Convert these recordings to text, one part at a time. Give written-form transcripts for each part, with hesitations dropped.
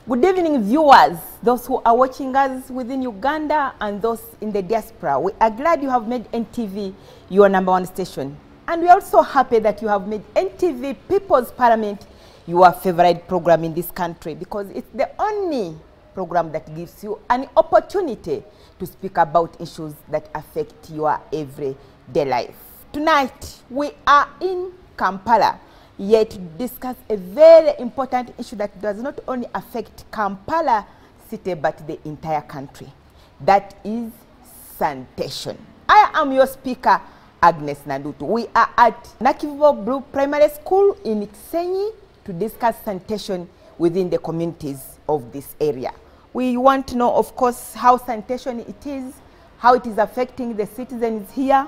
Good evening, viewers, those who are watching us within Uganda and those in the diaspora. We are glad you have made NTV your #1 station. And we are also happy that you have made NTV People's Parliament your favorite program in this country, because it's the only program that gives you an opportunity to speak about issues that affect your everyday life. Tonight, we are in Kampala, yet to discuss a very important issue that does not only affect Kampala city but the entire country. That is sanitation. I am your speaker, Agnes Nandutu. We are at Nakivubo Blue Primary School in Kisenyi to discuss sanitation within the communities of this area. We want to know, of course, how sanitation it is, how it is affecting the citizens here,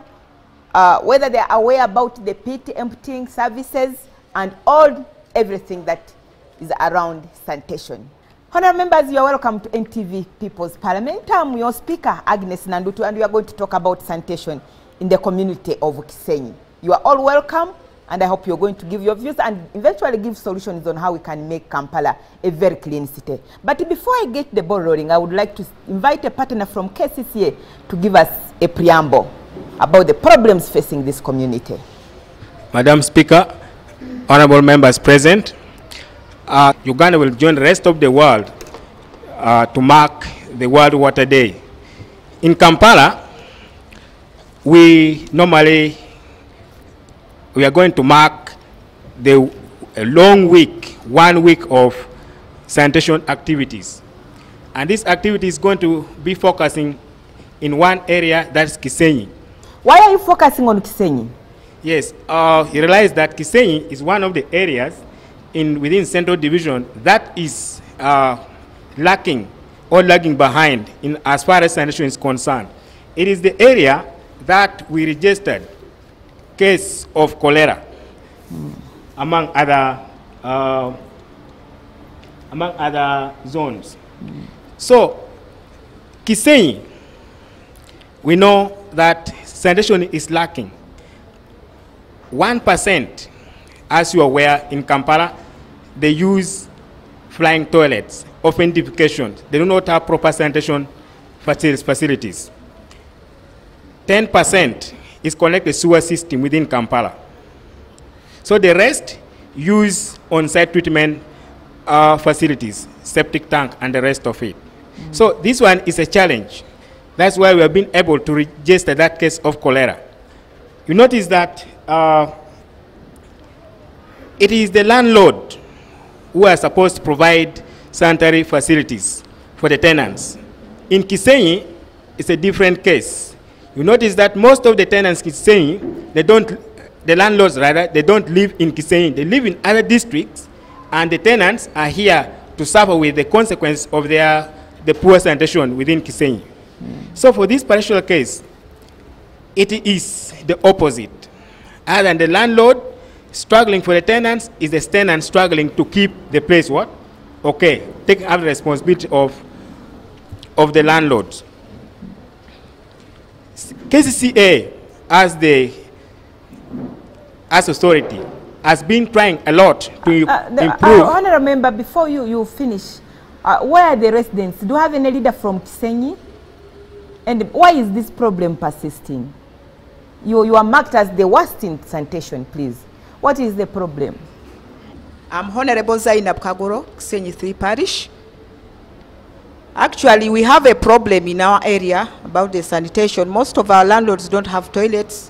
whether they are aware about the pit emptying services, and everything that is around sanitation. Honourable members, you are welcome to NTV People's Parliament. I'm your speaker, Agnes Nandutu, and we are going to talk about sanitation in the community of Kisenyi. You are all welcome, and I hope you're going to give your views and eventually give solutions on how we can make Kampala a very clean city. But before I get the ball rolling, I would like to invite a partner from KCCA to give us a preamble about the problems facing this community. Madam Speaker, honorable members present, Uganda will join the rest of the world to mark the World Water Day. In Kampala, we are going to mark a long week, 1 week of sanitation activities. And this activity is going to be focusing in one area, that's Kisenyi. Why are you focusing on Kisenyi? Yes, you realize that Kisenyi is one of the areas within Central Division that is lagging behind as far as sanitation is concerned. It is the area that we registered case of cholera, among other zones. So, Kisenyi, we know that sanitation is lacking. 1%, as you are aware, in Kampala, they use flying toilets, often defecation. They do not have proper sanitation facilities. 10% is connected sewer system within Kampala. So the rest use on-site treatment facilities, septic tank, and the rest of it. So this one is a challenge. That's why we have been able to register that case of cholera. You notice that it is the landlord who are supposed to provide sanitary facilities for the tenants. In Kisenyi, it's a different case. You notice that most of the tenants in Kisenyi, the landlords rather, they don't live in Kisenyi. They live in other districts, and the tenants are here to suffer with the consequence of the poor sanitation within Kisenyi. So for this particular case, it is the opposite. Other than the landlord struggling for the tenants, is the tenant struggling to keep the place what? Okay, taking up the responsibility of the landlords. KCCA, as authority, has been trying a lot to improve. Honourable member, before you finish, where are the residents? Do you have any leader from Kisenyi? And why is this problem persisting? You are marked as the worst in sanitation, please. What is the problem? I'm Honorable Zainab Kagoro, Kisenyi 3 Parish. Actually, we have a problem in our area about the sanitation. Most of our landlords don't have toilets,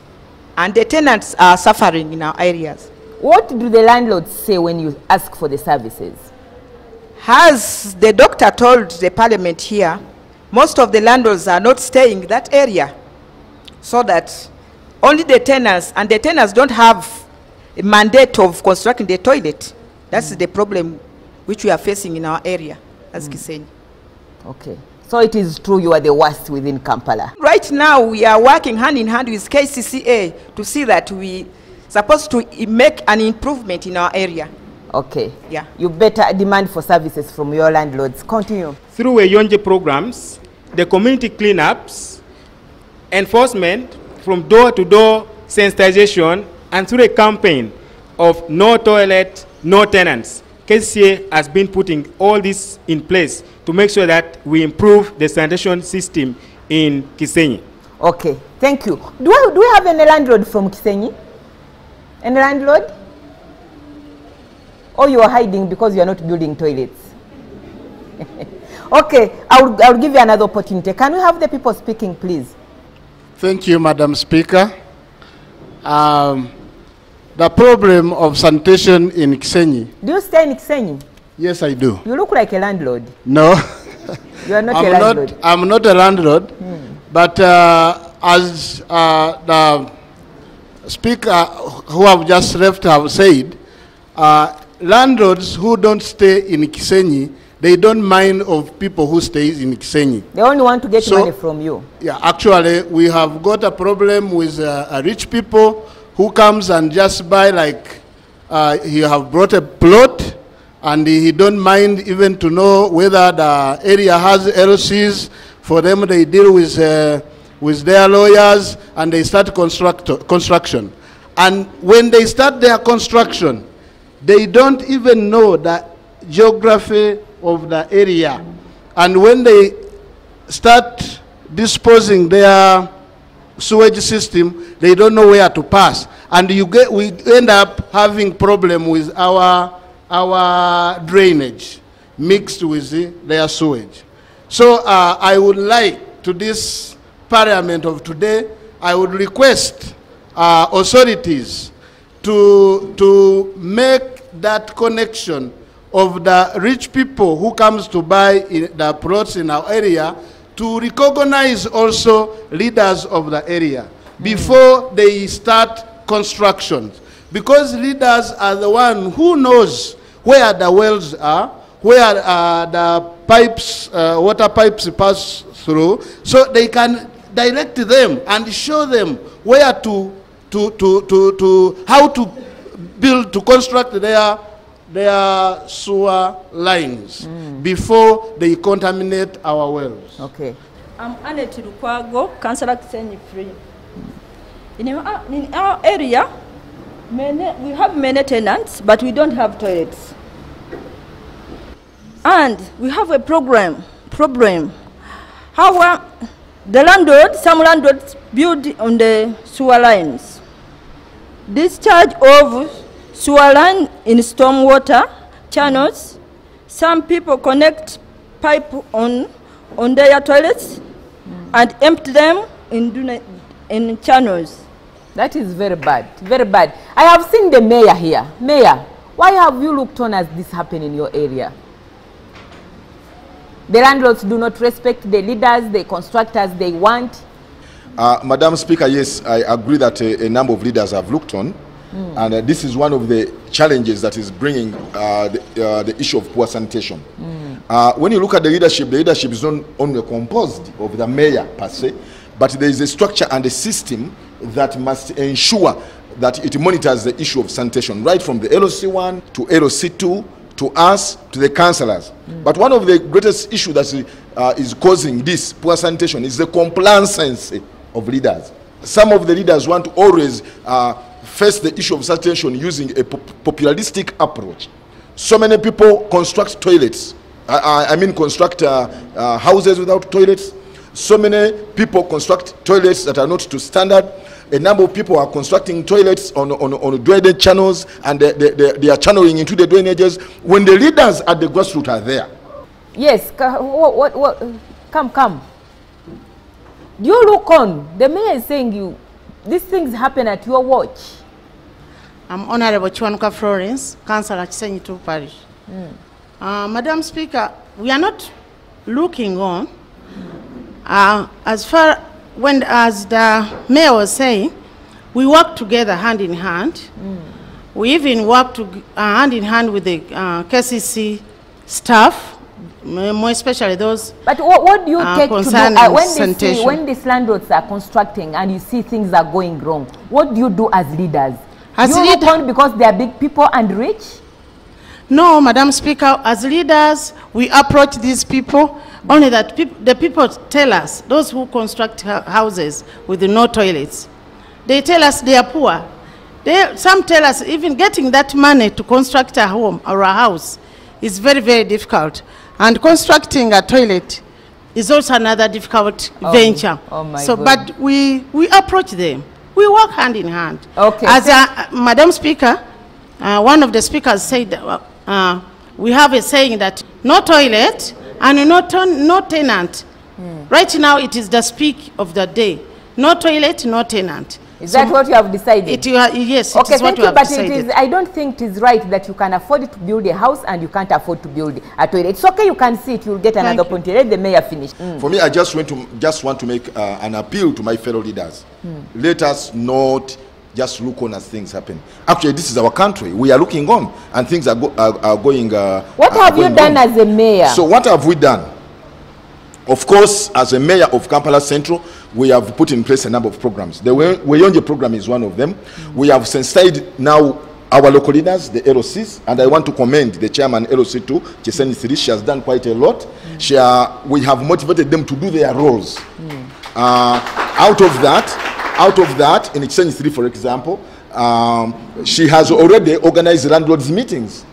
and the tenants are suffering in our areas. What do the landlords say when you ask for the services? As the doctor told the parliament here, most of the landlords are not staying in that area, so that only the tenants, and the tenants don't have a mandate of constructing the toilet. That's the problem which we are facing in our area as Kisenyi. Okay. So it is true you are the worst within Kampala. Right now we are working hand in hand with KCCA to see that we supposed to make an improvement in our area. Okay. Yeah. You better demand for services from your landlords. Continue. Through Weyonje programs, the community cleanups, enforcement from door-to-door sensitization, and through a campaign of no toilet, no tenants, KCA has been putting all this in place to make sure that we improve the sanitation system in Kisenyi. Okay, thank you. Do we have any landlord from Kisenyi? Any landlord? Or you are hiding because you are not building toilets? Okay, I'll give you another opportunity. Can we have the people speaking, please? Thank you, Madam Speaker. The problem of sanitation in Kisenyi. Do you stay in Kisenyi? Yes, I do. You look like a landlord. No. You are not a landlord. I'm not a landlord. But as the speaker who have just left have said, landlords who don't stay in Kisenyi, they don't mind of people who stay in Kisenyi. They only want to get money from you. Yeah, actually, we have got a problem with rich people who comes and just buy, like he have brought a plot and he don't mind even to know whether the area has LCs. For them, they deal with their lawyers and they start construction. And when they start their construction, they don't even know the geography of the area. And when they start disposing their sewage system, they don't know where to pass. And we end up having problem with our drainage mixed with their sewage. So I would like to this parliament of today, I would request authorities to make that connection of the rich people who comes to buy the plots in our area to recognize also leaders of the area before they start construction. Because leaders are the one who knows where the wells are, where the pipes, water pipes pass through, so they can direct them and show them where how to build, to construct their sewer lines before they contaminate our wells. Okay. I'm Annette Lukwago, Councillor Kisenyi Free. In our area, we have many tenants, but we don't have toilets. And we have a problem. How some landlords build on the sewer lines. Discharge of sewer line in stormwater channels. Some people connect pipe on their toilets and empty them in channels. That is very bad, very bad. I have seen the mayor here. Mayor, why have you looked on as this happen in your area? The landlords do not respect the leaders, they construct as they want. Madam Speaker, yes, I agree that a number of leaders have looked on. And this is one of the challenges that is bringing the issue of poor sanitation. When you look at the leadership is not only composed of the mayor per se, but there is a structure and a system that must ensure that it monitors the issue of sanitation, right from the LOC1 to LOC2 to us, to the councillors. But one of the greatest issues that is causing this poor sanitation is the complacency of leaders. Some of the leaders want to always face the issue of sanitation using a popularistic approach. So many people construct toilets. I mean construct houses without toilets. So many people construct toilets that are not to standard. A number of people are constructing toilets on drainage channels, and they are channeling into the drainages when the leaders at the grassroots are there. Yes, come. Do you look on? The mayor is saying these things happen at your watch. I'm Honorable Chwanuka Florence, Councillor Kisenyi 2 Parish. Madam Speaker, we are not looking on. As the mayor was saying, we work together hand in hand. We even work hand in hand with the KCC staff, more especially those. But what do you take to do when these landlords are constructing and you see things are going wrong? What do you do as leaders? Do you look on because they are big people and rich? No, Madam Speaker, as leaders, we approach these people. Only that the people tell us, those who construct houses with no toilets, they tell us they are poor. Some tell us even getting that money to construct a home or a house is very, very difficult. And constructing a toilet is also another difficult venture. Oh my so, God. but we approach them. We work hand in hand. Okay. As Madam Speaker, one of the speakers said, we have a saying that no toilet and no tenant. Right now, it is the speak of the day. No toilet, no tenant. Is that what you have decided? Yes, okay, it is what thank we you, have but decided. it is, I don't think it is right that you can afford to build a house and you can't afford to build a toilet. It's okay, you can see it, you'll get another opportunity. Let the mayor finish. For me, I just want to make an appeal to my fellow leaders. Let us not just look on as things happen. Actually, this is our country. We are looking on, and things are going. What have you done as a mayor? So what have we done? Of course, as a mayor of Kampala Central, we have put in place a number of programs. The Weyonje program is one of them. We have sensitized now our local leaders, the LOCs, and I want to commend the chairman LOC too, Kisenyi. She has done quite a lot. We have motivated them to do their roles. Out of that, in Kisenyi, for example, she has already organized landlords meetings.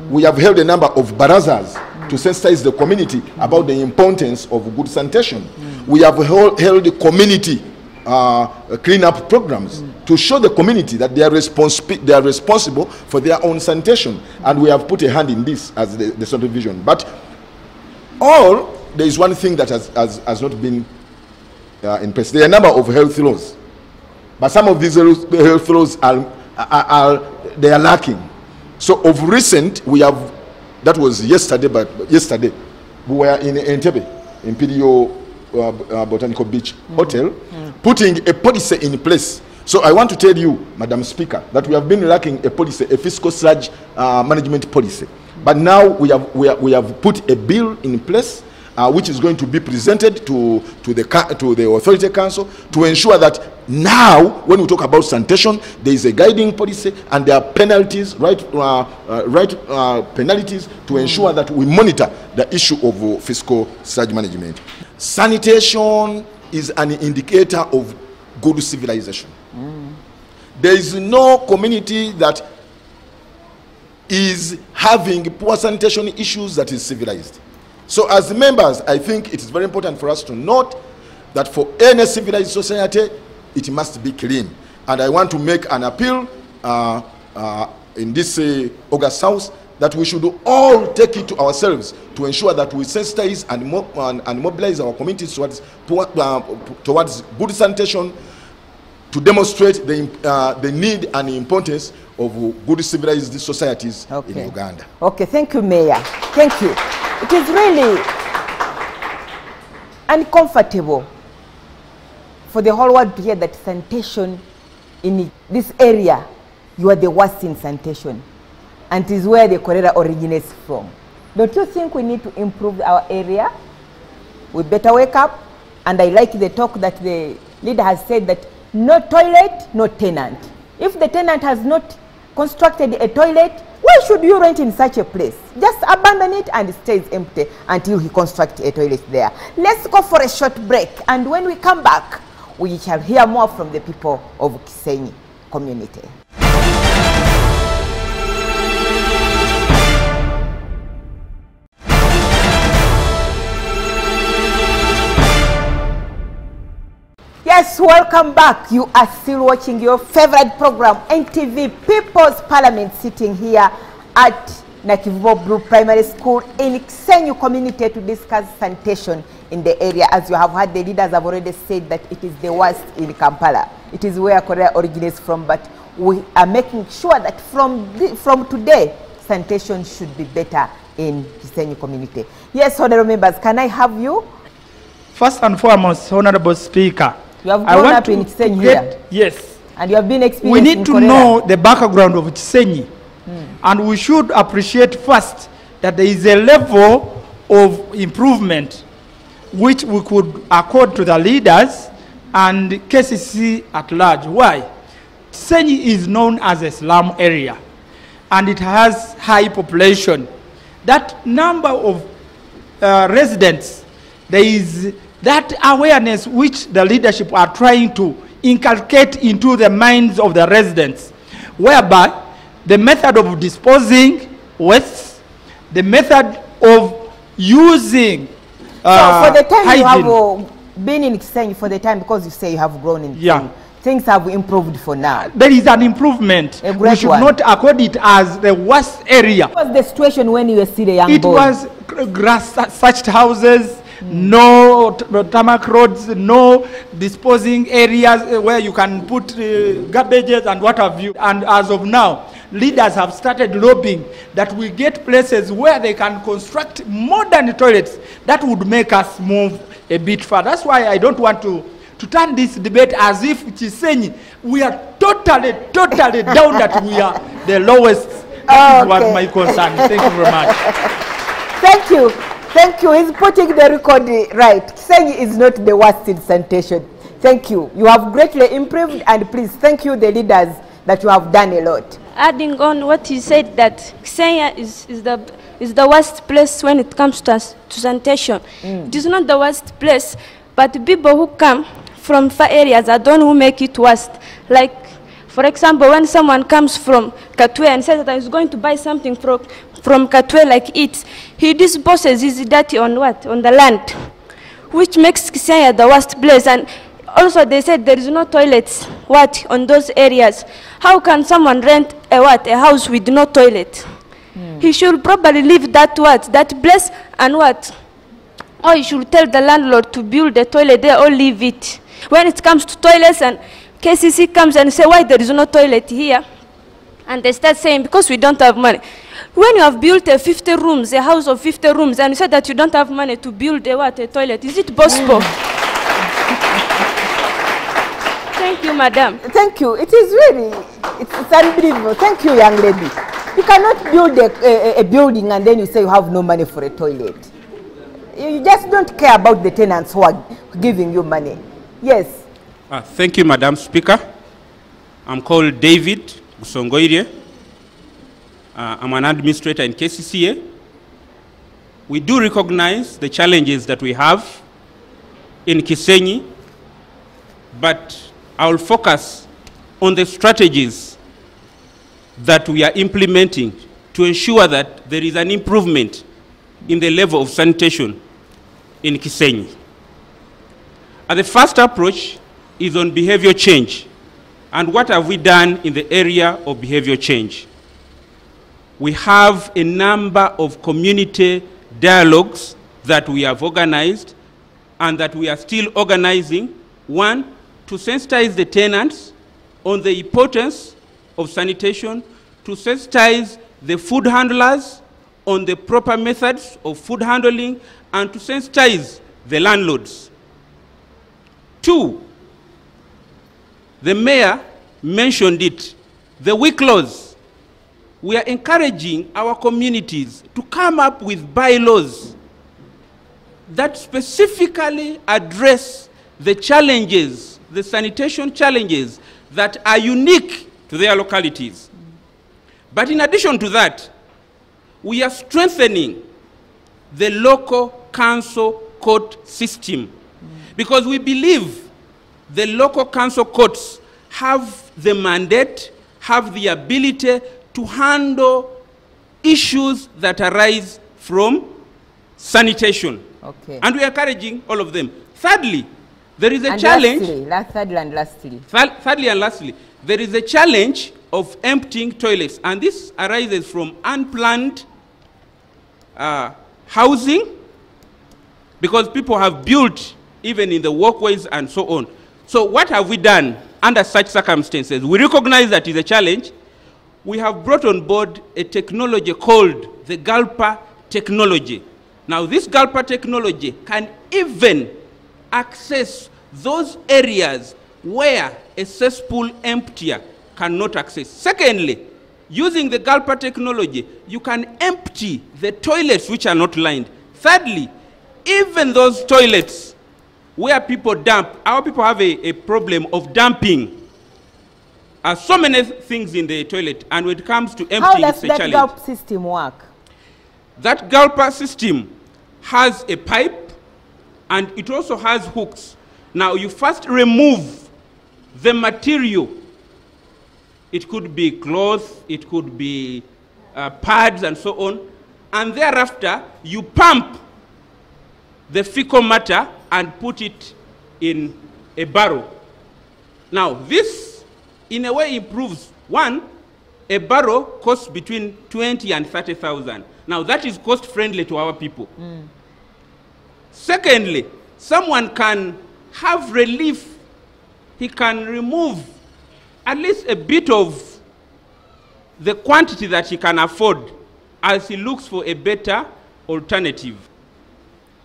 We have held a number of barazas to sensitize the community about the importance of good sanitation. We have held community cleanup programs to show the community that they are responsible for their own sanitation. And we have put a hand in this as the sort of vision. But there is one thing that has not been in place. There are a number of health laws. But some of these health laws are lacking. So of recent, we have, that was yesterday, we were in Entebbe, in PDO Botanical Beach Hotel, putting a policy in place. So I want to tell you, Madam Speaker, that we have been lacking a policy, a fiscal surge management policy. But now we have put a bill in place, which is going to be presented to the Authority Council to ensure that now, when we talk about sanitation, there is a guiding policy and there are penalties, penalties to ensure that we monitor the issue of fiscal surge management. Sanitation is an indicator of good civilization. There is no community that is having poor sanitation issues that is civilized. So as members, I think it is very important for us to note that for any civilized society, it must be clean. And I want to make an appeal in this August House that we should all take it to ourselves to ensure that we sensitize and mobilize our communities towards good sanitation, to demonstrate the need and the importance of good civilized societies in Uganda. Okay, thank you, Mayor. Thank you. It is really uncomfortable for the whole world to hear that sanitation in this area, you are the worst in sanitation. And it is where the cholera originates from. Don't you think we need to improve our area? We better wake up. And I like the talk that the leader has said that no toilet, no tenant. If the tenant has not constructed a toilet, why should you rent in such a place? Just abandon it and it stays empty until he constructs a toilet there. Let's go for a short break. And when we come back, we shall hear more from the people of Kisenyi community. Yes, welcome back. You are still watching your favorite program, NTV People's Parliament, sitting here at Nakivubo Blue Primary School in Kisenyi community to discuss sanitation in the area. As you have heard, the leaders have already said that it is the worst in Kampala. It is where cholera originates from, but we are making sure that from today, sanitation should be better in Kisenyi community. Yes, honorable members, can I have you? First and foremost, Honorable Speaker, you have grown up in Kisenyi here. Yes. And you have been experienced we need in to cholera. know the background of Kisenyi. And we should appreciate first that there is a level of improvement which we could accord to the leaders and KCC at large. Why? Kisenyi is known as a slum area and it has high population. That number of residents, there is that awareness which the leadership are trying to inculcate into the minds of the residents. whereby the method of disposing waste, the method of using So for the time hygiene. you have been in Kisenyi, for the time, because you say you have grown in Yeah. Kisenyi, things have improved for now. There is an improvement. A We great should one. not accord it as the worst area. What was the situation when you were still a young It boy? was grass-thatched houses, no tarmac roads, no disposing areas where you can put garbages and what have you. And as of now, leaders have started lobbying that we get places where they can construct modern toilets that would make us move a bit further. That's why I don't want to turn this debate as if Kisenyi, we are totally down that we are the lowest. That was my concern. Thank you very much. Thank you. Thank you. He's putting the record right. Kisenyi is not the worst in sanitation. Thank you. You have greatly improved, and please thank you, the leaders, that you have done a lot. Adding on what he said, that Kisenyi is the worst place when it comes to sanitation. It is not the worst place, but the people who come from far areas are the ones who make it worse. Like, for example, when someone comes from Katwe and says that he's going to buy something from Katwe like it, he disposes his dirty on what? On the land, which makes Kisenyi the worst place. And also they said there is no toilets on those areas. How can someone rent a house with no toilet? He should probably leave that place and or he should tell the landlord to build a toilet there or leave it. When it comes to toilets, and KCC comes and say, why there is no toilet here? And they start saying, because we don't have money. When you have built a house of 50 rooms, and you said that you don't have money to build a toilet, is it possible? Thank you, madam. Thank you. It is really, it's unbelievable. Thank you, young lady. You cannot build a building and then you say you have no money for a toilet. You just don't care about the tenants who are giving you money. Yes. Thank you, Madam Speaker. I'm called David Gusongoire. I'm an administrator in KCCA. We do recognize the challenges that we have in Kisenyi, but I'll focus on the strategies that we are implementing to ensure that there is an improvement in the level of sanitation in Kisenyi. And the first approach is on behavior change. And what have we done in the area of behavior change? We have a number of community dialogues that we have organized and that we are still organizing. One, to sensitize the tenants on the importance of sanitation, to sensitize the food handlers on the proper methods of food handling, and to sensitize the landlords. Two, the mayor mentioned it, the weak laws. We are encouraging our communities to come up with bylaws that specifically address the challenges, the sanitation challenges that are unique to their localities. But in addition to that, we are strengthening the local council court system because we believe the local council courts have the mandate, have the ability to handle issues that arise from sanitation. Okay. And we are encouraging all of them. Thirdly, there is a And challenge. Thirdly and lastly, there is a challenge of emptying toilets, and this arises from unplanned housing, because people have built even in the walkways and so on. So what have we done under such circumstances? We recognize that is a challenge. We have brought on board a technology called the Galpa technology. Now this Galpa technology can even access those areas where a cesspool emptier cannot access. Secondly, using the Galpa technology, you can empty the toilets which are not lined. Thirdly, even those toilets where people dump, our people have a problem of dumping. So many things in the toilet, and when it comes to emptying, it's a challenge. How does that Galpa system work? That Galpa system has a pipe, and it also has hooks. Now, you first remove the material It could be clothes, it could be pads and so on. And thereafter, you pump the fecal matter and put it in a barrel. Now, this, in a way, improves. One, a barrel costs between 20 and 30,000. Now, that is cost-friendly to our people. Secondly, someone can have relief. He can remove at least a bit of the quantity that he can afford as he looks for a better alternative.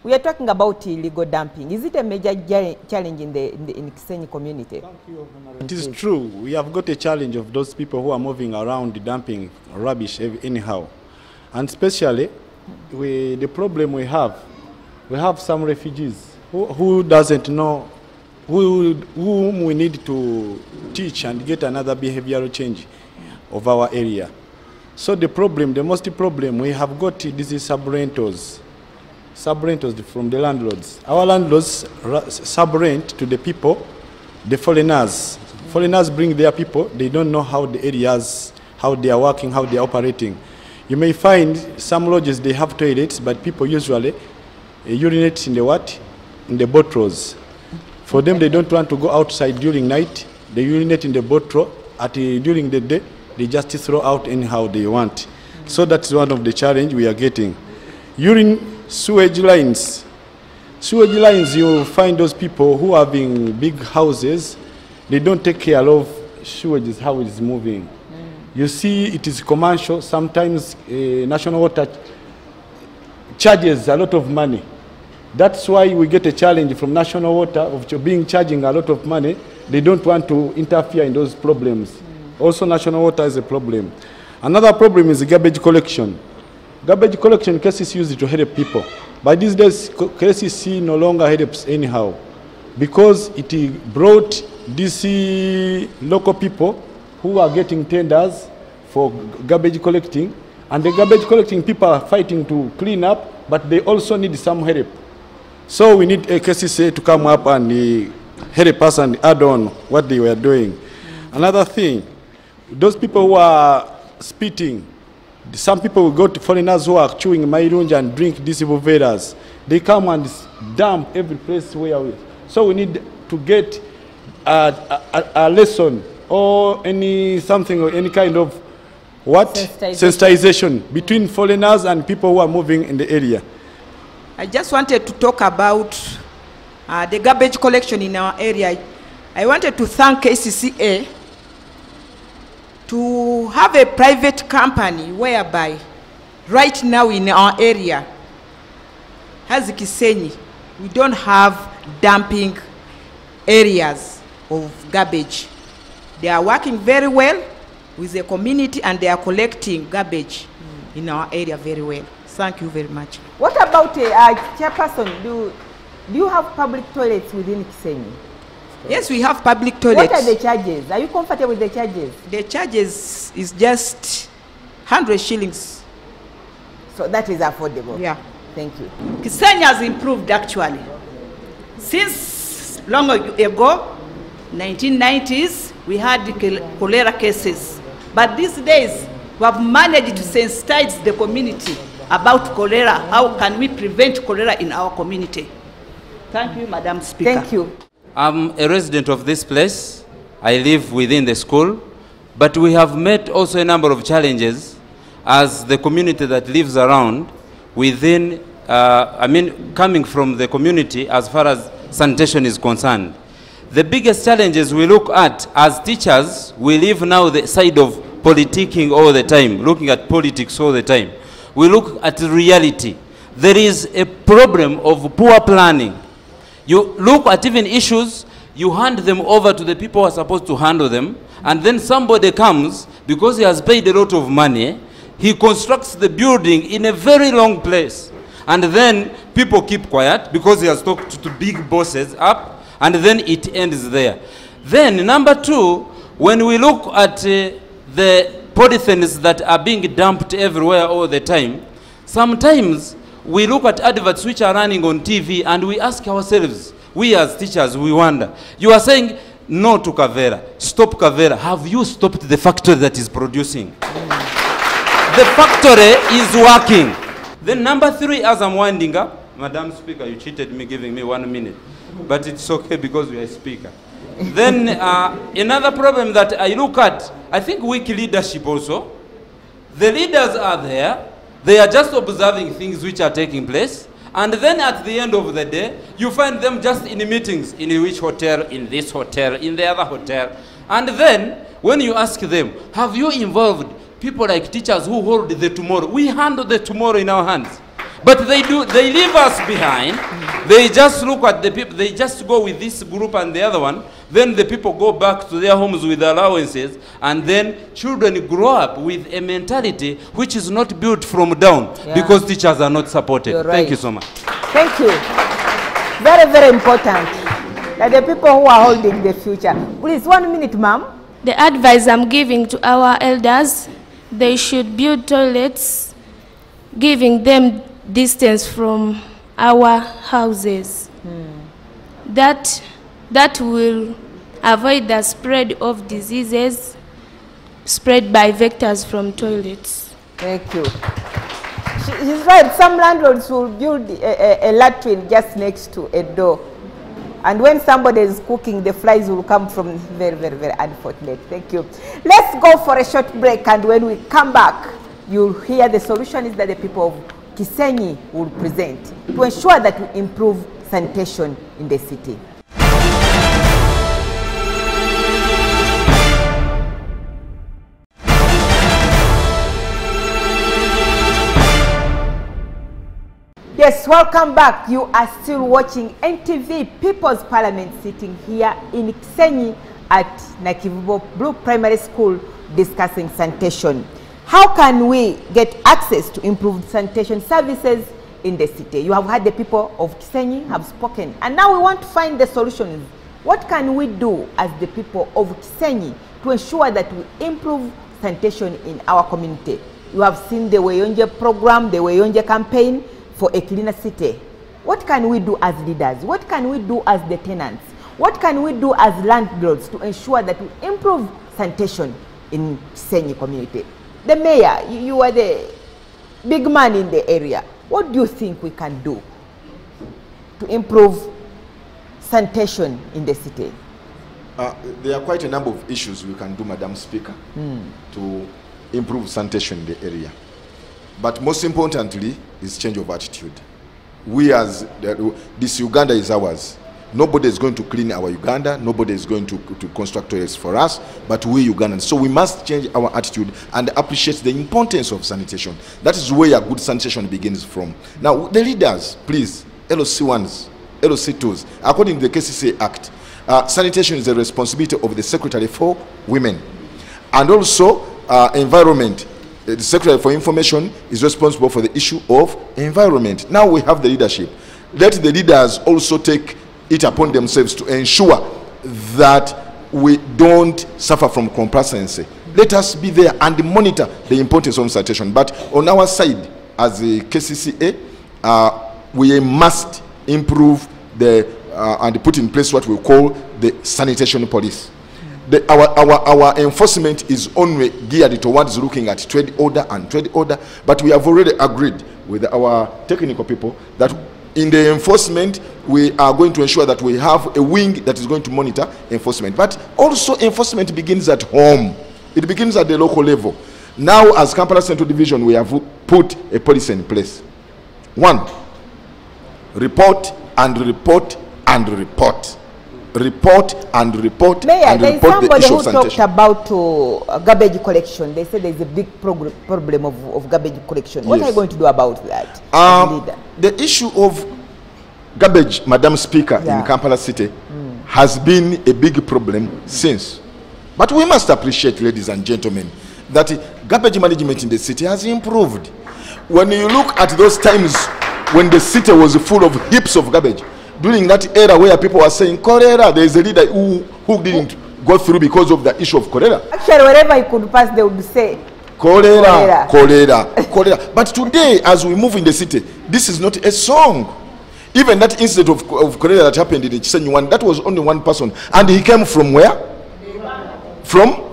We are talking about illegal dumping. Is it a major challenge in the Kisenyi community? It is true. We have got a challenge of those people who are moving around dumping rubbish anyhow. And especially, the problem we have some refugees who doesn't know whom we need to teach and get another behavioral change of our area. So the most problem we have got these sub-rentals from the landlords. Our landlords sub-rent to the people, the foreigners. Foreigners bring their people, they don't know how the areas, how they are working, how they are operating. You may find some lodges, they have toilets, but people usually urinate in the what? In the bottles. For them, they don't want to go outside during night. They urinate in the bottle. During the day, they just throw out anyhow they want. So that's one of the challenge we are getting. Sewage lines. Sewage lines, you will find those people who are having big houses, they don't take care of sewage, how it is moving. You see, it is commercial. Sometimes national water charges a lot of money. That's why we get a challenge from national water of charging a lot of money. They don't want to interfere in those problems. Also, national water is a problem. Another problem is garbage collection. Garbage collection KCC used to help people. But these days, KCC no longer helps anyhow, because it brought these local people who are getting tenders for garbage collecting, and the garbage collecting people are fighting to clean up, but they also need some help. So we need a KCC to come up and help us and add on what they were doing. Another thing, those people who are spitting, some people will go to foreigners who are chewing mairunja and drink these Vuveras. They come and dump every place where we. So we need to get a lesson or something or any kind of what? Sensitization between foreigners and people who are moving in the area. I just wanted to talk about the garbage collection in our area. I wanted to thank KCCA to have a private company whereby right now in our area, as Kisenyi, we don't have dumping areas of garbage. They are working very well with the community and they are collecting garbage in our area very well. Thank you very much. What about chairperson? Do you have public toilets within Kisenyi? Yes, we have public toilets. What are the charges? Are you comfortable with the charges? The charges is just 100 shillings. So that is affordable? Yeah. Thank you. Kisenyi has improved actually. Since long ago, 1990s, we had cholera cases. But these days, we have managed to sensitize the community about cholera. How can we prevent cholera in our community? Thank you, Madam Speaker. Thank you. I'm a resident of this place. I live within the school, but we have met also a number of challenges as the community that lives around within, coming from the community as far as sanitation is concerned. The biggest challenges we look at as teachers, we live now the side of politicking all the time, looking at politics all the time. We look at reality. There is a problem of poor planning. You look at even issues, you hand them over to the people who are supposed to handle them, and then somebody comes, because he has paid a lot of money, he constructs the building in a very long place. And then people keep quiet because he has talked to big bosses up, and then it ends there. Then, number two, when we look at the polythenes that are being dumped everywhere all the time, sometimes we look at adverts which are running on TV and we ask ourselves, we as teachers, we wonder. You are saying no to Kavera, stop Kavera. Have you stopped the factory that is producing? The factory is working. Then number 3, as I'm winding up, Madam Speaker, you cheated me giving me 1 minute. But it's okay because we are speaker. Then another problem that I look at, I think weak leadership also. The leaders are there. They are just observing things which are taking place. And then at the end of the day, you find them just in meetings. In which hotel, in this hotel, in the other hotel. And then, when you ask them, have you involved people like teachers who hold the tomorrow? We handle the tomorrow in our hands. But they leave us behind. They just look at the people. They just go with this group and the other one. Then the people go back to their homes with allowances. And then children grow up with a mentality which is not built from down because teachers are not supported. You're right. Thank you so much. Thank you. Very, very important. That the people who are holding the future. Please, 1 minute, ma'am. The advice I'm giving to our elders, they should build toilets, giving them distance from our houses. That will avoid the spread of diseases spread by vectors from toilets. Thank you. She's right. Some landlords will build a latrine just next to a door. And when somebody is cooking, the flies will come from very, very, very unfortunate. Thank you. Let's go for a short break, and when we come back, you'll hear the solutions that the people of Kisenyi will present to ensure that we improve sanitation in the city. Yes, welcome back. You are still watching NTV People's Parliament, sitting here in Kisenyi at Nakivubo Blue Primary School discussing sanitation. How can we get access to improved sanitation services in the city? You have heard the people of Kisenyi have spoken, and now we want to find the solutions. What can we do as the people of Kisenyi to ensure that we improve sanitation in our community? You have seen the Weyonje program, the Weyonje campaign for a cleaner city. What can we do as leaders? What can we do as the tenants? What can we do as landlords to ensure that we improve sanitation in Kisenyi community? The mayor, you are the big man in the area. What do you think we can do to improve sanitation in the city? There are quite a number of issues we can do, Madam Speaker, to improve sanitation in the area. But most importantly is change of attitude. We as, this Uganda is ours. Nobody is going to clean our Uganda. Nobody is going to construct toilets for us, but we Ugandans. So we must change our attitude and appreciate the importance of sanitation. That is where a good sanitation begins from. Now, the leaders, please, LOC1s, LOC2s, according to the KCCA Act, sanitation is the responsibility of the Secretary for Women. And also, environment. The Secretary for Information is responsible for the issue of environment. Now we have the leadership. Let the leaders also take it upon themselves to ensure that we don't suffer from complacency. Let us be there and monitor the importance of sanitation. But on our side, as the KCCA, we must improve and put in place what we call the sanitation police. Our enforcement is only geared towards looking at trade order and trade order, but we have already agreed with our technical people that in the enforcement, we are going to ensure that we have a wing that is going to monitor enforcement. But also enforcement begins at home. It begins at the local level. Now, as Kampala Central Division, we have put a policy in place. 1, report and report and report. Report and report Mayor, and report the issue of sanitation. Somebody who talked about garbage collection. They said there's a big problem of garbage collection. What are you going to do about that? The issue of garbage, Madam Speaker, in Kampala City has been a big problem since. But we must appreciate, ladies and gentlemen, that garbage management in the city has improved. When you look at those times when the city was full of heaps of garbage, during that era where people were saying cholera, there is a leader who didn't go through because of the issue of cholera. Actually, wherever he could pass, they would say cholera, cholera, cholera. But today, as we move in the city, this is not a song. Even that incident of cholera that happened in the Kisenyi one, that was only one person. And he came from where? From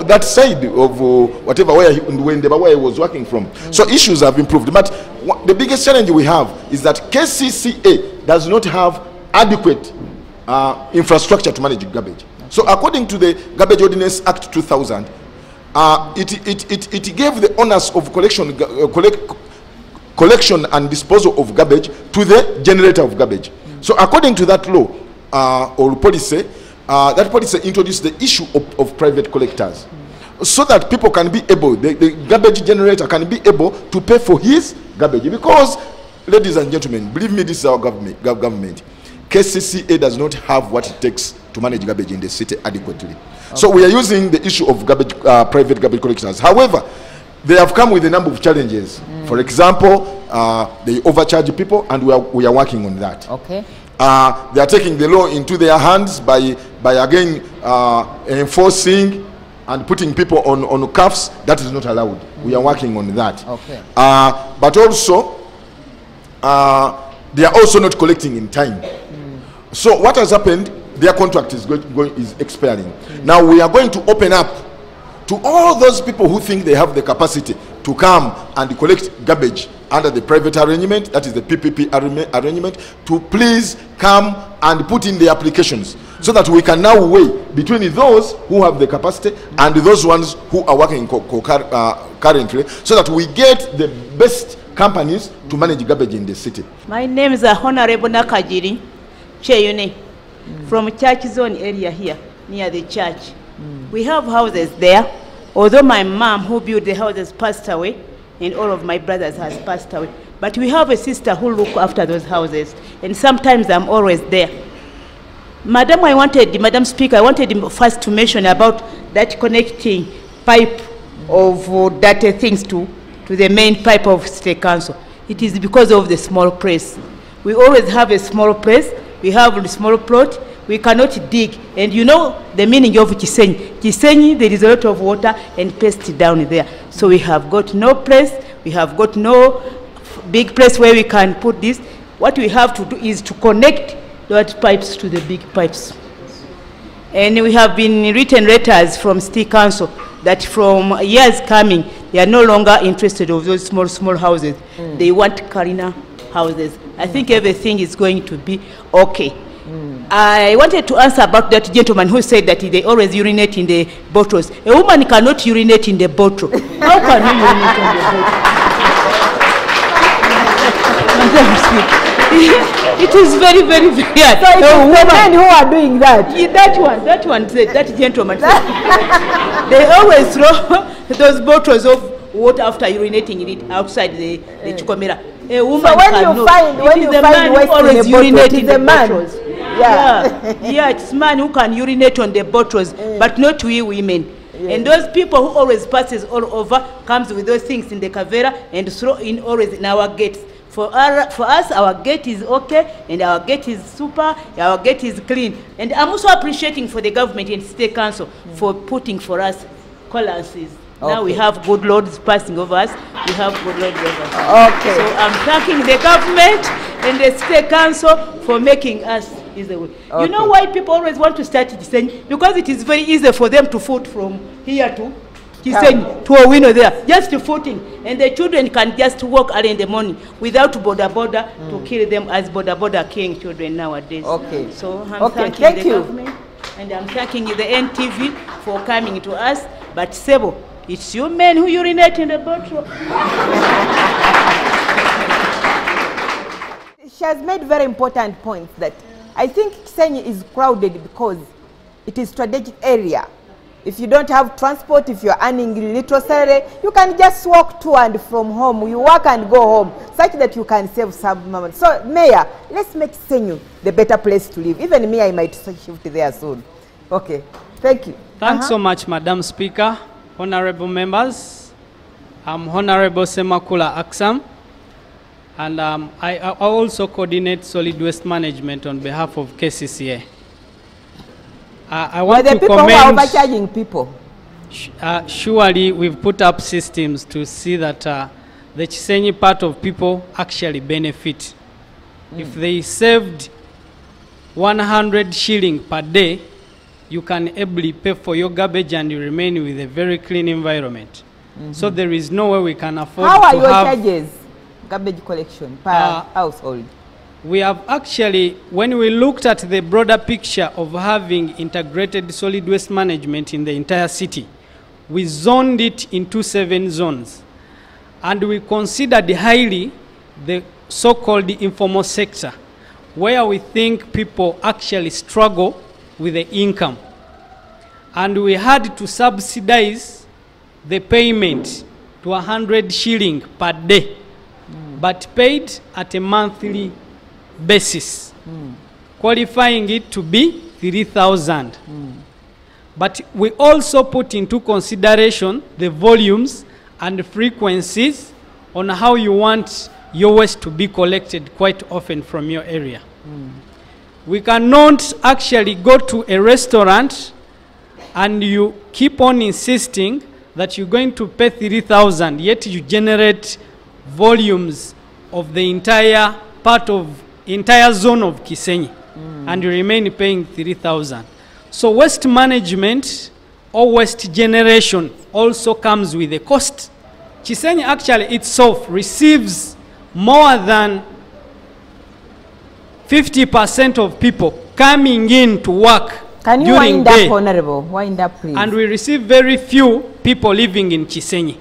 that side of whatever, where he was working from. So issues have improved. But the biggest challenge we have is that KCCA does not have adequate infrastructure to manage garbage. So according to the Garbage Ordinance Act 2000, it gave the onus of collection and disposal of garbage to the generator of garbage. So according to that law or policy, that policy introduced the issue of private collectors, so that people can be able, the garbage generator can be able to pay for his garbage. Because, ladies and gentlemen, believe me, this is our government. KCCA does not have what it takes to manage garbage in the city adequately. Okay. So we are using the issue of garbage, private garbage collectors. However, they have come with a number of challenges. For example, they overcharge people, and we are working on that. Okay. They are taking the law into their hands by again enforcing and putting people on cuffs. That is not allowed. We are working on that. Okay. But also, they are also not collecting in time. So what has happened? Their contract is expiring. Now we are going to open up to all those people who think they have the capacity to come and collect garbage under the private arrangement, that is the PPP arrangement, to please come and put in the applications, so that we can now weigh between those who have the capacity and those ones who are working currently, so that we get the best companies to manage garbage in the city. My name is Honorable Nakajiri Cheyune, from Church Zone area here, near the church. We have houses there, although my mom who built the houses passed away, and all of my brothers has passed away. But we have a sister who looks after those houses, and sometimes I'm always there. Madam Speaker, I wanted first to mention about that connecting pipe of that things to the main pipe of State Council. It is because of the small place. We always have a small place, we have a small plot, we cannot dig. And you know the meaning of Kisenyi. Kisenyi, there is a lot of water and paste down there. So we have got no place, we have got no big place where we can put this. What we have to do is to connect those pipes to the big pipes. And we have been written letters from State Council that from years coming, they are no longer interested in those small houses. They want Karina houses. I think everything is going to be okay. I wanted to answer about that gentleman who said that they always urinate in the bottles. A woman cannot urinate in the bottle. How can you urinate in the bottle? It is very, very, very hard. So it is the men who are doing that. Yeah, that one said, that gentleman said, they always throw those bottles of water after urinating in it outside the chukomera. A woman so when you find waste in the bottles, yeah, it's man who can urinate on the bottles, but not we women. And those people who always passes all over comes with those things in the cavera and throw in always in our gates. For us, our gate is okay, and our gate is super, our gate is clean. And I'm also appreciating for the government and State Council for putting for us clearances. Now we have good roads passing over us. We have good roads over us. Okay. So I'm thanking the government and the State Council for making us easy. You know why people always want to start Kisenyi? Because it is very easy for them to foot from here to Kisenyi, to a window there, just to footing. And the children can just walk early in the morning without border to kill them as border killing children nowadays. Okay. So I'm thanking the government, and I'm thanking the NTV for coming to us. But Sebo, it's you men who urinate in the bottle. She has made very important points that I think Kisenyi is crowded because it is strategic area. If you don't have transport, if you're earning little salary, you can just walk to and from home. You work and go home, such that you can save some money. So, Mayor, let's make Kisenyi the better place to live. Even me, I might shift there soon. Okay, thank you. Thanks so much, Madam Speaker, honorable members. I'm Honorable Semakula Aksam, and I also coordinate solid waste management on behalf of KCCA. I want to people commend, who are overcharging people. Surely we've put up systems to see that the Kisenyi part of people actually benefit If they saved 100 shilling per day, you can ably pay for your garbage and you remain with a very clean environment. So there is no way we can afford How to are your have charges, garbage collection per household? We have actually, when we looked at the broader picture of having integrated solid waste management in the entire city, we zoned it into 7 zones. And we considered highly the so-called informal sector, where we think people actually struggle with the income. And we had to subsidize the payment to 100 shilling per day, but paid at a monthly basis, qualifying it to be 3,000. But we also put into consideration the volumes and frequencies on how you want your waste to be collected quite often from your area. We cannot actually go to a restaurant and you keep on insisting that you're going to pay 3,000, yet you generate volumes of the entire zone of Kisenyi, and you remain paying 3,000. So waste management or waste generation also comes with a cost. Kisenyi actually itself receives more than 50% of people coming in to work. Can you during wind day. up, Honorable? Wind up, please. And we receive very few people living in Kisenyi.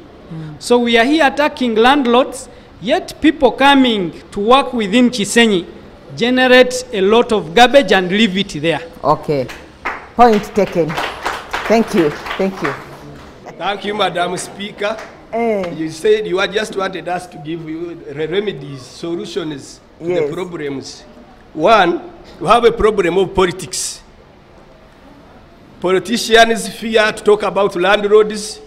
So we are here attacking landlords, yet people coming to work within Kisenyi generate a lot of garbage and leave it there. Okay. Point taken. Thank you. Thank you. Thank you, Madam Speaker. You said you just wanted us to give you remedies, solutions to the problems. One, we have a problem of politics. Politicians fear to talk about landlords.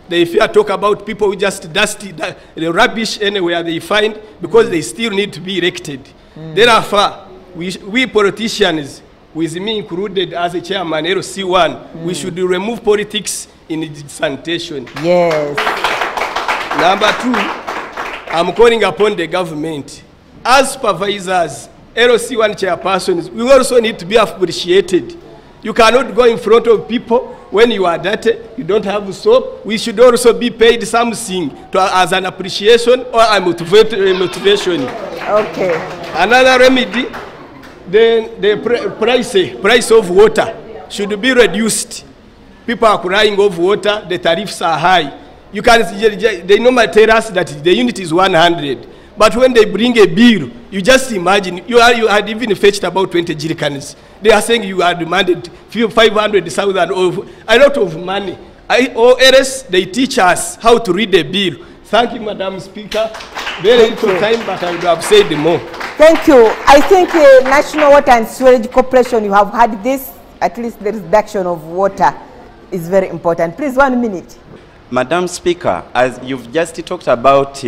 They fear to talk about people who just dust the rubbish anywhere they find because they still need to be elected. Therefore, we politicians, with me included as a chairman, LC1, we should remove politics in sanitation. Yes. Number 2, I'm calling upon the government. As supervisors, LC1 chairpersons, we also need to be appreciated. You cannot go in front of people when you are dirty, you don't have soap. We should also be paid something as an appreciation or a motivation. Okay. Another remedy, the price of water should be reduced. People are crying of water, the tariffs are high. You can, they normally tell us that the unit is 100. But when they bring a bill, you just imagine, you had even fetched about 20 jerrycans. They are saying you are demanded 500,000 of a lot of money. Or else they teach us how to read a bill. Thank you, Madam Speaker. Very little time, but I would have said more. Thank you. I think National Water and Sewerage Corporation, you have had this, at least the reduction of water is very important. Please, 1 minute. Madam Speaker, as you've just talked about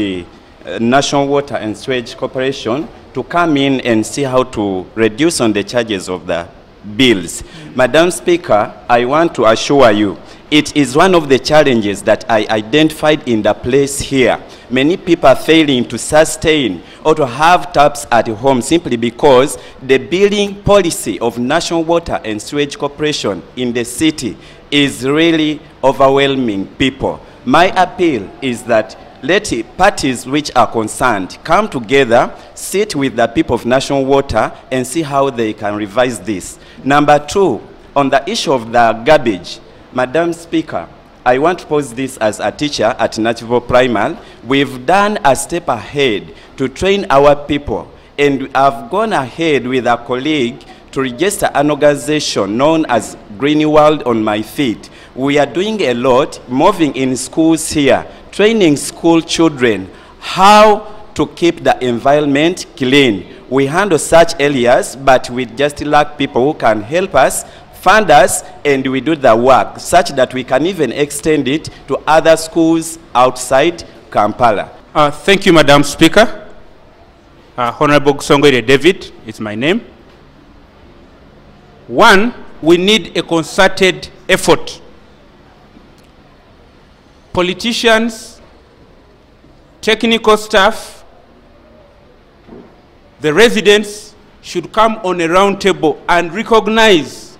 National Water and Sewerage Corporation to come in and see how to reduce on the charges of the bills. Madam Speaker, I want to assure you, it is one of the challenges that I identified in the place here. Many people are failing to sustain or to have taps at home simply because the billing policy of National Water and Sewerage Corporation in the city is really overwhelming people. My appeal is that let parties which are concerned come together, sit with the people of National Water and see how they can revise this. Number 2, on the issue of the garbage, Madam Speaker, I want to pose this as a teacher at Nativo Primal. We've done a step ahead to train our people, and I've gone ahead with a colleague to register an organization known as Green World on My Feet. We are doing a lot, moving in schools here, training school children how to keep the environment clean. We handle such areas, but we just lack people who can help us, fund us, and we do the work, such that we can even extend it to other schools outside Kampala. Thank you, Madam Speaker. Honorable Kusongoire David, it's my name. One, we need a concerted effort. Politicians, technical staff, the residents should come on a round table and recognize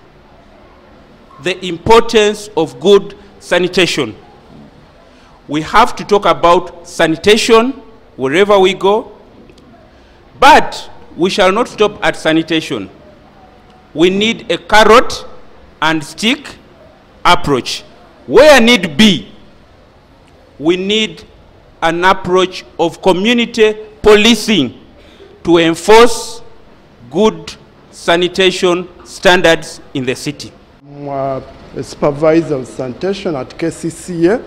the importance of good sanitation. We have to talk about sanitation wherever we go, but we shall not stop at sanitation. We need a carrot and stick approach. Where need be, we need an approach of community policing to enforce good sanitation standards in the city. I'm a supervisor of sanitation at KCCA.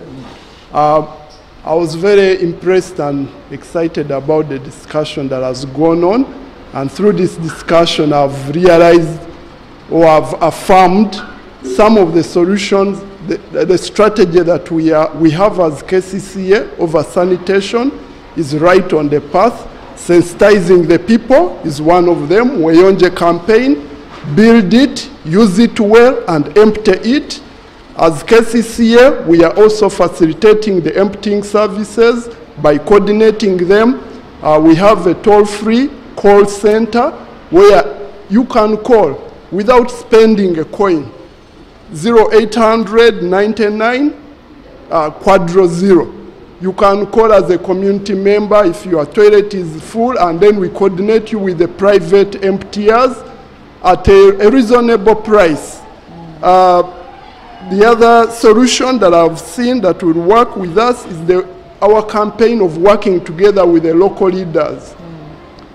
I was very impressed and excited about the discussion that has gone on, and through this discussion I've realized or I've affirmed some of the solutions, the strategy that we have as KCCA over sanitation is right on the path. Sensitizing the people is one of them. Weyonje campaign, build it, use it well, and empty it. As KCCA, we are also facilitating the emptying services by coordinating them. We have a toll-free call center where you can call without spending a coin. 0800 99 *0. You can call as a community member if your toilet is full, and then we coordinate you with the private emptiers at a reasonable price. The other solution that I've seen that will work with us is our campaign of working together with the local leaders,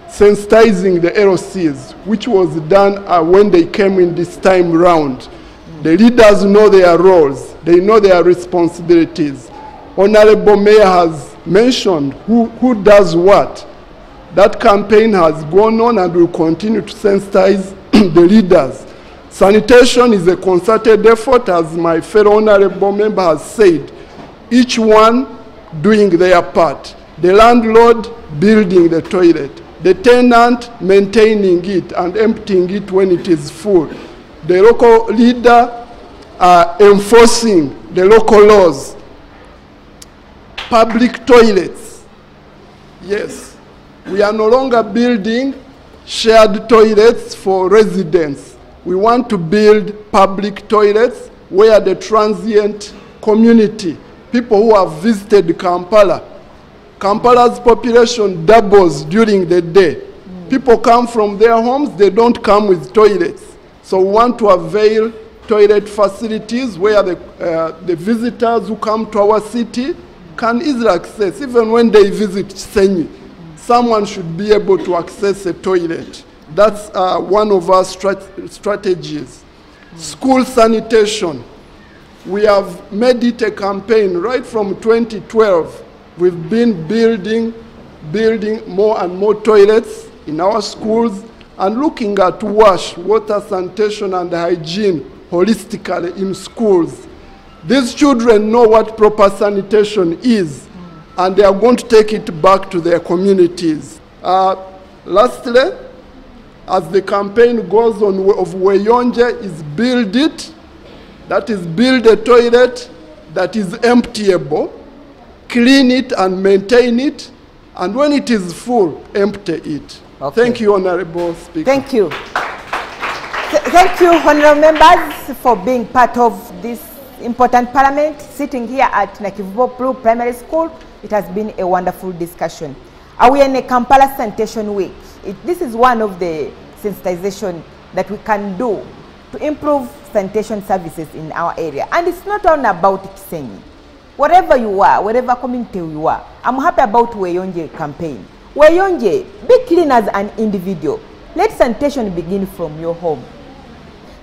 sensitizing the LCs, which was done when they came in this time round. The leaders know their roles, they know their responsibilities. Honorable Mayor has mentioned who does what. That campaign has gone on and will continue to sensitize the leaders. Sanitation is a concerted effort, as my fellow honorable member has said, each one doing their part. The landlord building the toilet, the tenant maintaining it and emptying it when it is full, the local leader enforcing the local laws. Public toilets. Yes, we are no longer building shared toilets for residents. We want to build public toilets where the transient community, people who have visited Kampala, Kampala's population doubles during the day. People come from their homes, they don't come with toilets. So we want to avail toilet facilities where the visitors who come to our city can easily access. Even when they visit Kisenyi, someone should be able to access a toilet. That's one of our strategies. School sanitation. We have made it a campaign right from 2012. We've been building more and more toilets in our schools and looking at water sanitation and hygiene holistically in schools. These children know what proper sanitation is, and they are going to take it back to their communities. Lastly, as the campaign goes on of Weyonje, is build it, that is build a toilet that is emptyable, clean it and maintain it, and when it is full, empty it. Okay. Thank you, Honorable Speaker. Thank you. Thank you, honorable members, for being part of this important parliament, sitting here at Nakivubo Blue Primary School. It has been a wonderful discussion. Are we in a Kampala Sanitation Week? This is one of the sensitization that we can do to improve sanitation services in our area. And it's not only about Kisenyi. Wherever you are, wherever community you are, I'm happy about Weyonje campaign. Weyonje, be clean as an individual. Let sanitation begin from your home.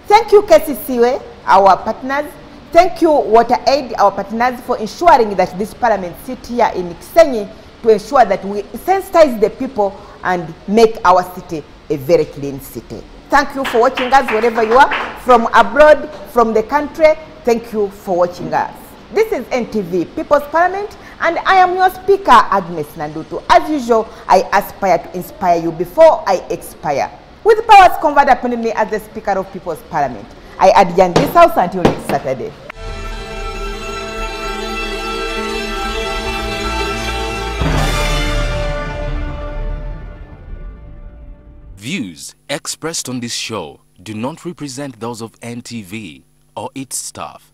Thank you, KCCA, our partners. Thank you, WaterAid, our partners, for ensuring that this parliament sit here in Kisenyi to ensure that we sensitize the people and make our city a very clean city. Thank you for watching us wherever you are, from abroad, from the country. Thank you for watching us. This is NTV, People's Parliament, and I am your speaker, Agnes Nandutu. As usual, I aspire to inspire you before I expire. With powers conferred upon me as the Speaker of People's Parliament, I adjourn this house until next Saturday. Views expressed on this show do not represent those of NTV or its staff.